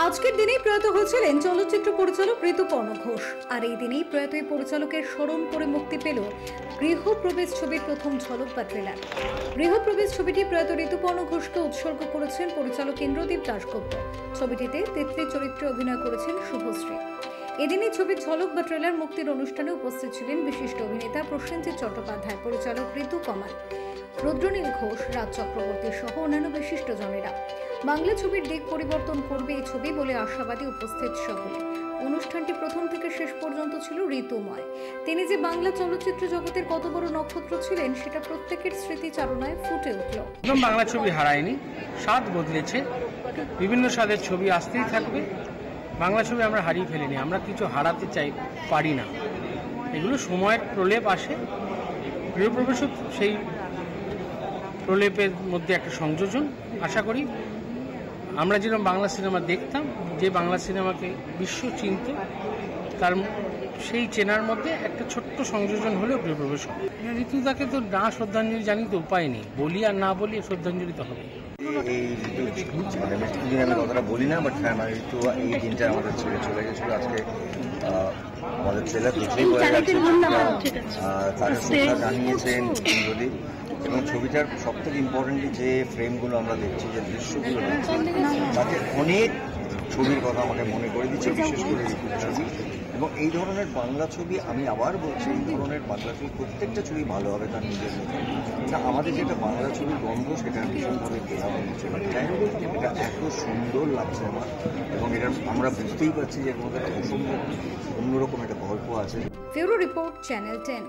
আজকের দিনেই প্রয়াত হয়েছিলেন চলচ্চিত্র পরিচালক ঋতুপর্ণ ঘোষ। আর এই দিনেই প্রয়াত এই পরিচালকের স্মরণ করে মুক্তি পেল গৃহপ্রবেশ ছবির প্রথম ঝলক বা ট্রেলার। গৃহপ্রবেশ ছবিটি প্রয়াত ঋতুপর্ণ ঘোষকে উৎসর্গ করেছেন পরিচালক ইন্দ্রদীপ দাশগুপ্ত। ছবিটিতে তিতলি চরিত্রে অভিনয় করেছেন শুভশ্রী। এদিনই ছবির ঝলক বা ট্রেলার মুক্তির অনুষ্ঠানে উপস্থিত ছিলেন বিশিষ্ট অভিনেতা প্রসেনজিৎ চট্টোপাধ্যায়, পরিচালক ঋতু কমাল, রুদ্রনীল ঘোষ, রাজ চক্রবর্তী সহ অন্যান্য বিশিষ্টজনেরা। বাংলা ছবির দিক পরিবর্তন করবে এই ছবি বলে আশাবাদী উপস্থিত সকলে। অনুষ্ঠানটি প্রথম থেকে শেষ পর্যন্ত ছিল ঋতুময়। তিনি যে বাংলা চলচ্চিত্র জগতের কত বড় নক্ষত্র ছিলেন সেটা প্রত্যেকের স্মৃতিচারণায় ফুটে উঠল। বাংলা ছবি হারায়নি, স্বাদ বদলেছে, বিভিন্ন স্বাদের ছবি আসতেই থাকবে। বাংলা ছবি আমরা হারিয়ে ফেলিনি, আমরা কিছু হারাতে পারি না। এগুলো সময়ের প্রলেপ আসে। গৃহপ্রবেশ সেই প্রলেপের মধ্যে একটা সংযোজন। আশা করি আমরা যেরকম বাংলা সিনেমা দেখতাম, যে বাংলা সিনেমাকে বিশ্ব চিনত, তার সেই চেনার মধ্যে একটা ছোট্ট সংযোজন হলেও গৃহপ্রবেশ হবে। ঋতুদাকে তো না শ্রদ্ধাঞ্জলি জানি তো উপায় নেই, বলি আর না বলি শ্রদ্ধাঞ্জলি তো হবে। এই ঋতু আমি কথাটা বলি না, বাট হ্যাঁ মানে ঋতু এই দিনটা আমাদের ছেড়ে চলে গেছিলো। আজকে আমাদের ছেলে দেখলেই বোঝা যাচ্ছে তার শ্রদ্ধা জানিয়েছেন ইন্দ্রদীপ। এবং ছবিটার সব থেকে ইম্পর্টেন্টলি যে ফ্রেমগুলো আমরা দেখছি, যে দৃশ্যগুলো দেখছি, তাতে অনেক ছবির কথা আমাকে মনে করে দিচ্ছে, বিশেষ করে ঋতুর ছবি। এবং এই ধরনের বাংলা ছবি, আমি আবার বলছি, এই ধরনের বাংলা ছবি প্রত্যেকটা ছবি ভালো হবে তার নিজের মতো। আমাদের যেটা বাংলা ছবির গন্ধ, সেটা ভীষণভাবে পেলাম ছবিটায়। এটা এত সুন্দর লাগছে আমার, এবং এটা আমরা বুঝতেই পারছি যে এর মধ্যে অন্যরকম একটা গল্প আছে। Bureau report, channel 10।